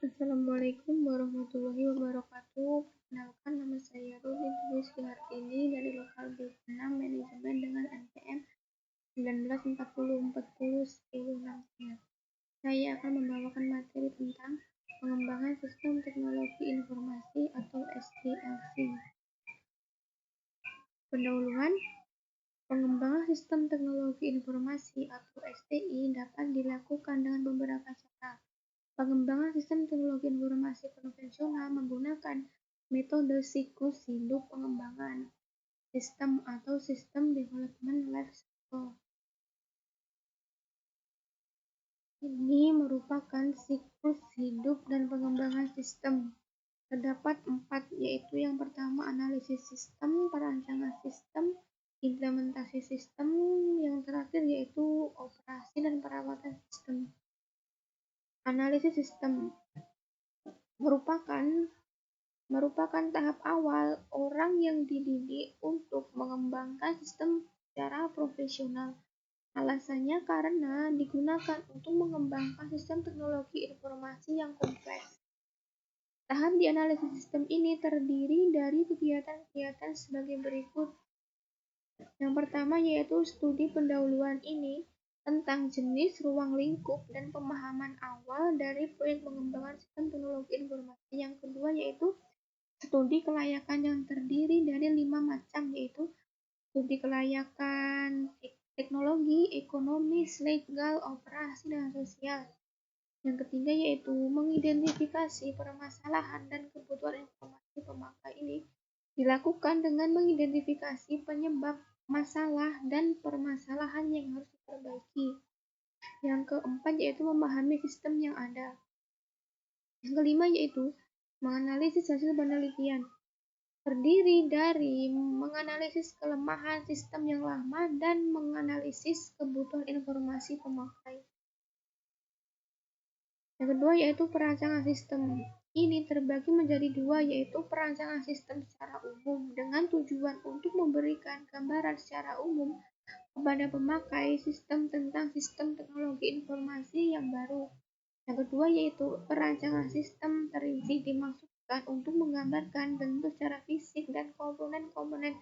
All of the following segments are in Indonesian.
Assalamualaikum warahmatullahi wabarakatuh. Perkenalkan, nama saya Ruby Dwi Hartini dari Lokal B6 Manajemen dengan NPM 1940401063. Saya akan membawakan materi tentang pengembangan sistem teknologi informasi atau STLC. Pendahuluan, pengembangan sistem teknologi informasi atau STI dapat dilakukan dengan beberapa cara. Pengembangan sistem teknologi informasi konvensional menggunakan metode siklus hidup pengembangan sistem atau System Development Life Cycle. Ini merupakan siklus hidup dan pengembangan sistem. Terdapat 4, yaitu yang pertama analisis sistem, perancangan sistem, implementasi sistem, yang terakhir yaitu operasi dan perawatan sistem. Analisis sistem merupakan tahap awal orang yang dididik untuk mengembangkan sistem secara profesional. Alasannya karena digunakan untuk mengembangkan sistem teknologi informasi yang kompleks. Tahap di analisis sistem ini terdiri dari kegiatan-kegiatan sebagai berikut. Yang pertama yaitu studi pendahuluan ini tentang jenis, ruang lingkup, dan pemahaman awal dari proyek pengembangan sistem teknologi informasi. Yang kedua yaitu studi kelayakan yang terdiri dari 5 macam, yaitu studi kelayakan teknologi, ekonomis, legal, operasi, dan sosial. Yang ketiga yaitu mengidentifikasi permasalahan dan kebutuhan informasi pemakai. Ini dilakukan dengan mengidentifikasi penyebab masalah dan permasalahan yang harus diperbaiki. Yang keempat yaitu memahami sistem yang ada. Yang kelima yaitu menganalisis hasil penelitian. Terdiri dari menganalisis kelemahan sistem yang lama dan menganalisis kebutuhan informasi pemakai. Yang kedua yaitu perancangan sistem. Ini terbagi menjadi 2, yaitu perancangan sistem secara umum dengan tujuan untuk memberikan gambaran secara umum kepada pemakai sistem tentang sistem teknologi informasi yang baru. Yang kedua yaitu perancangan sistem terinci, dimaksudkan untuk menggambarkan bentuk secara fisik dan komponen-komponen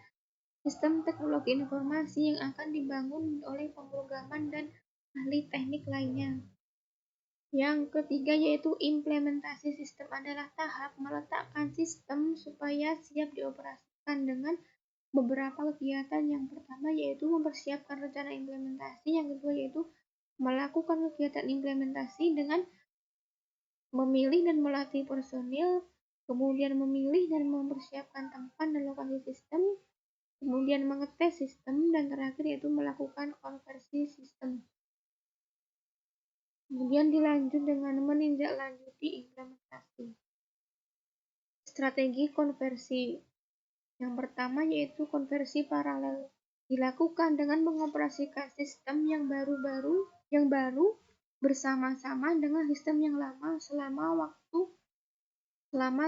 sistem teknologi informasi yang akan dibangun oleh pemrograman dan ahli teknik lainnya. Yang ketiga yaitu implementasi sistem adalah tahap meletakkan sistem supaya siap dioperasikan dengan beberapa kegiatan. Yang pertama yaitu mempersiapkan rencana implementasi, yang kedua yaitu melakukan kegiatan implementasi dengan memilih dan melatih personil, kemudian memilih dan mempersiapkan tempat dan lokasi sistem, kemudian mengetes sistem, dan terakhir yaitu melakukan konversi sistem. Kemudian dilanjut dengan menindaklanjuti implementasi. Strategi konversi. Yang pertama yaitu konversi paralel. Dilakukan dengan mengoperasikan sistem yang baru bersama-sama dengan sistem yang lama selama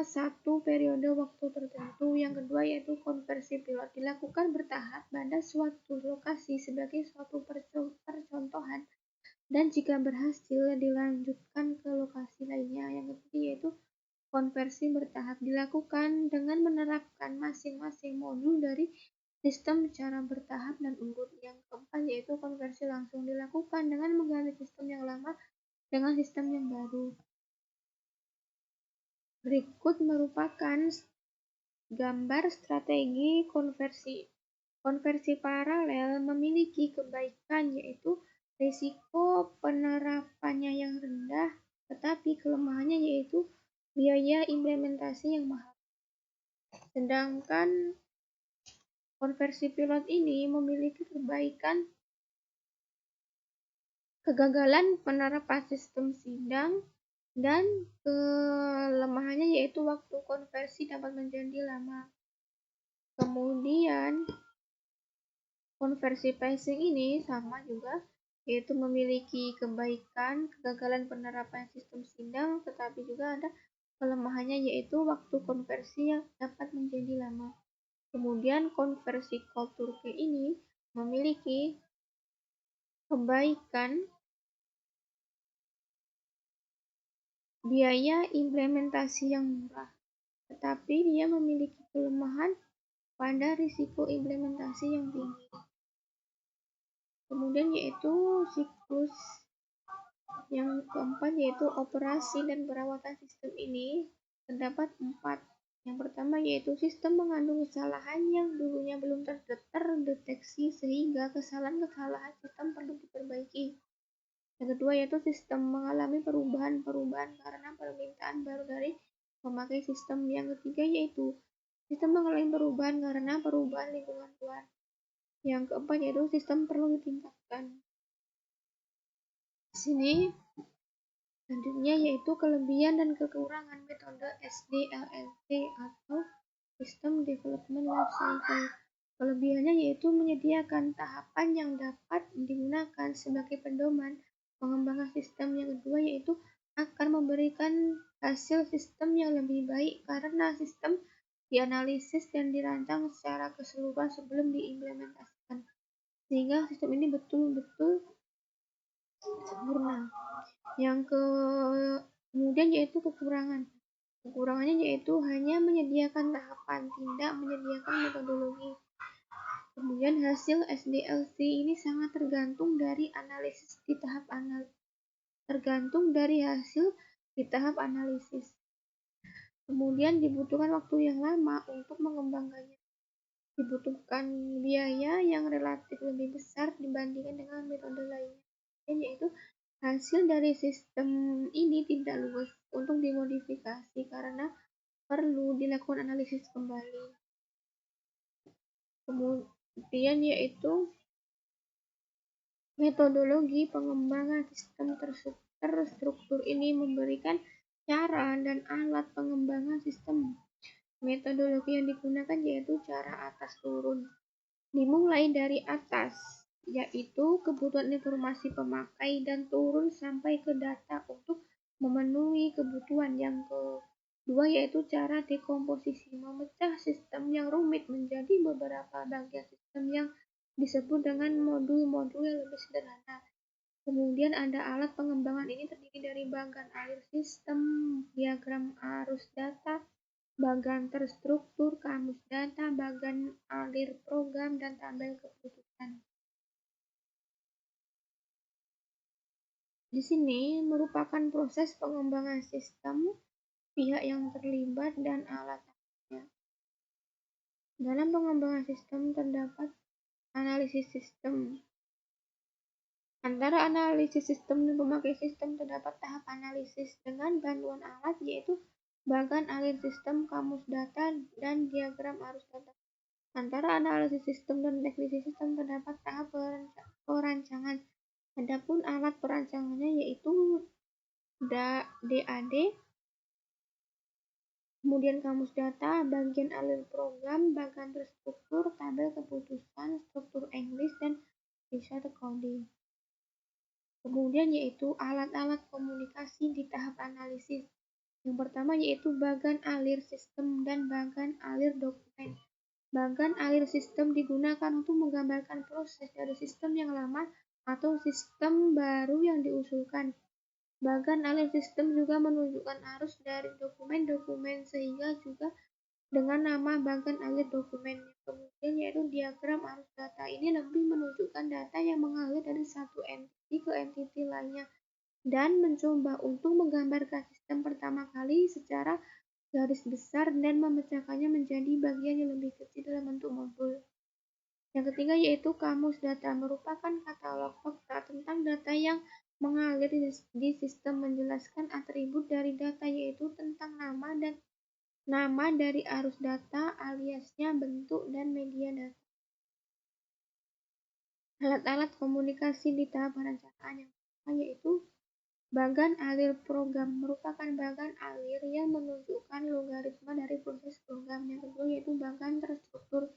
satu periode waktu tertentu. Yang kedua yaitu konversi pilot. Dilakukan bertahap pada suatu lokasi sebagai suatu percontohan, dan jika berhasil dilanjutkan ke lokasi lainnya. Yang ketiga yaitu konversi bertahap. Dilakukan dengan menerapkan masing-masing modul dari sistem secara bertahap dan urut. Yang keempat yaitu konversi langsung. Dilakukan dengan mengganti sistem yang lama dengan sistem yang baru. Berikut merupakan gambar strategi konversi. Konversi paralel memiliki kebaikan, yaitu risiko penerapannya yang rendah, tetapi kelemahannya yaitu biaya implementasi yang mahal. Sedangkan konversi pilot ini memiliki kebaikan, kegagalan penerapan sistem sidang, dan kelemahannya yaitu waktu konversi dapat menjadi lama. Kemudian konversi phasing ini sama juga, yaitu memiliki kebaikan, kegagalan penerapan sistem sidang, tetapi juga ada kelemahannya yaitu waktu konversi yang dapat menjadi lama. Kemudian konversi cold turkey ini memiliki kebaikan biaya implementasi yang murah, tetapi dia memiliki kelemahan pada risiko implementasi yang tinggi. Kemudian yaitu siklus yang keempat, yaitu operasi dan perawatan sistem ini terdapat 4. Yang pertama yaitu sistem mengandung kesalahan yang dulunya belum terdeteksi sehingga kesalahan-kesalahan sistem perlu diperbaiki. Yang kedua yaitu sistem mengalami perubahan-perubahan karena permintaan baru dari pemakai sistem. Yang ketiga yaitu sistem mengalami perubahan karena perubahan lingkungan luar. Yang keempat yaitu sistem perlu ditingkatkan. Di sini selanjutnya yaitu kelebihan dan kekurangan metode SDLC atau System Development Life Cycle. Kelebihannya yaitu menyediakan tahapan yang dapat digunakan sebagai pedoman pengembangan sistem. Yang kedua yaitu akan memberikan hasil sistem yang lebih baik karena sistem dianalisis dan dirancang secara keseluruhan sebelum diimplementasikan, sehingga sistem ini betul-betul sempurna. Kemudian yaitu kekurangan. Kekurangannya yaitu hanya menyediakan tahapan, tidak menyediakan metodologi. Kemudian hasil SDLC ini sangat tergantung dari hasil di tahap analisis. Kemudian dibutuhkan waktu yang lama untuk mengembangkannya. Dibutuhkan biaya yang relatif lebih besar dibandingkan dengan metode lainnya, yaitu hasil dari sistem ini tidak luas untuk dimodifikasi karena perlu dilakukan analisis kembali. Kemudian yaitu metodologi pengembangan sistem terstruktur ini memberikan cara dan alat pengembangan sistem. Metodologi yang digunakan yaitu cara atas turun. Dimulai dari atas, yaitu kebutuhan informasi pemakai, dan turun sampai ke data untuk memenuhi kebutuhan. Yang kedua yaitu cara dekomposisi, memecah sistem yang rumit menjadi beberapa bagian sistem yang disebut dengan modul-modul yang lebih sederhana. Kemudian ada alat pengembangan ini terdiri dari bagan alir sistem, diagram arus data, bagan terstruktur, kamus data, bagan alir program, dan tabel keputusan. Di sini merupakan proses pengembangan sistem, pihak yang terlibat, dan alat-alatnya. Dalam pengembangan sistem terdapat analisis sistem. Antara analisis sistem dan pemakai sistem terdapat tahap analisis dengan bantuan alat yaitu bagan alir sistem, kamus data, dan diagram arus data. Antara analisis sistem dan teknisi sistem terdapat tahap perancangan. Adapun alat perancangannya yaitu DAD, kemudian kamus data, bagian alir program, bagan terstruktur, tabel keputusan, struktur English, dan result coding. Kemudian yaitu alat-alat komunikasi di tahap analisis. Yang pertama yaitu bagan alir sistem dan bagan alir dokumen. Bagan alir sistem digunakan untuk menggambarkan proses dari sistem yang lama atau sistem baru yang diusulkan. Bagan alir sistem juga menunjukkan arus dari dokumen-dokumen sehingga juga dengan nama bagan alir dokumen. Kemudian yaitu diagram arus data. Ini lebih menunjukkan data yang mengalir dari satu entiti ke entiti lainnya dan mencoba untuk menggambarkan sistem pertama kali secara garis besar dan memecahkannya menjadi bagian yang lebih kecil dalam bentuk modul. Yang ketiga yaitu kamus data, merupakan katalog fakta tentang data yang mengalir di sistem, menjelaskan atribut dari data yaitu tentang nama dari arus data, aliasnya, bentuk, dan media data. Alat-alat komunikasi di tahap perencanaan yang pertama yaitu bagan alir program, merupakan bagan alir yang menunjukkan logaritma dari proses program. Yang kedua yaitu bagan terstruktur.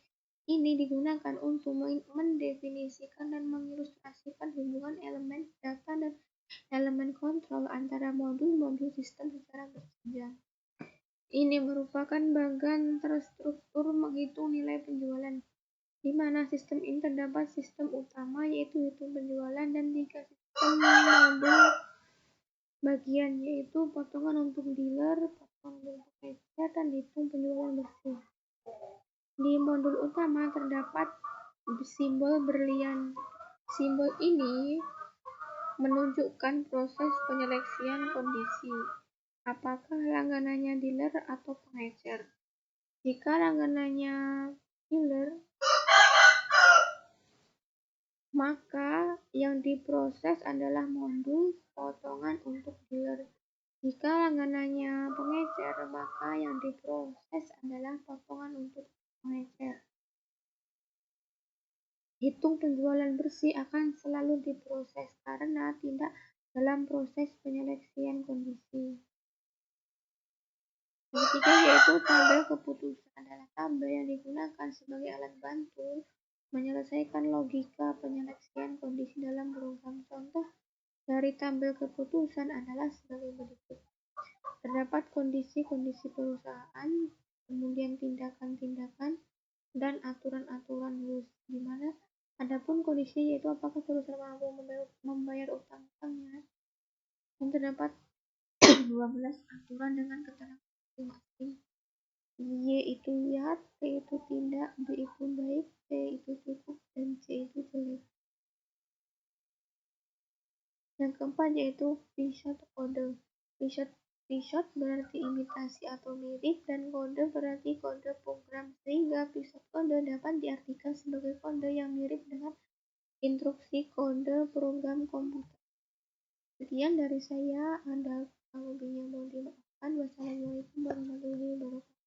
Ini digunakan untuk mendefinisikan dan mengilustrasikan hubungan elemen data dan elemen kontrol antara modul-modul sistem secara berjenjang. Ini merupakan bagan terstruktur menghitung nilai penjualan, di mana sistem ini terdapat sistem utama yaitu hitung penjualan dan 3 sistem modul bagian, yaitu potongan untuk dealer, potongan untuk pengecer, dan hitung penjualan bersih. Di modul utama terdapat simbol berlian. Simbol ini menunjukkan proses penyeleksian kondisi. Apakah langganannya dealer atau pengecer? Jika langganannya dealer, maka yang diproses adalah modul potongan untuk dealer. Jika langganannya pengecer, maka yang diproses adalah potongan untuk pengecer. Hitung penjualan bersih akan selalu diproses karena tidak dalam proses penyeleksian kondisi. Yang ketiga yaitu tabel keputusan adalah tabel yang digunakan sebagai alat bantu menyelesaikan logika penyeleksian kondisi dalam program. Contoh dari tabel keputusan adalah sebagai berikut. Terdapat kondisi-kondisi perusahaan, kemudian tindakan-tindakan, dan aturan-aturan rules, di mana adapun kondisi yaitu apakah perusahaan mampu membayar utang-utangnya, dan terdapat 12 aturan dengan keterangan masing-masing. Y itu lihat, T itu tidak, B itu baik, C itu cukup, dan C itu jelek. Yang keempat yaitu P-shot kode. P-shot berarti imitasi atau mirip, dan kode berarti kode program, sehingga P-shot kode dapat diartikan sebagai kode yang mirip dengan instruksi kode program komputer. Sekian dari saya, ada kalau lebihnya mohon dimaafkan. Wassalamualaikum warahmatullahi wabarakatuh.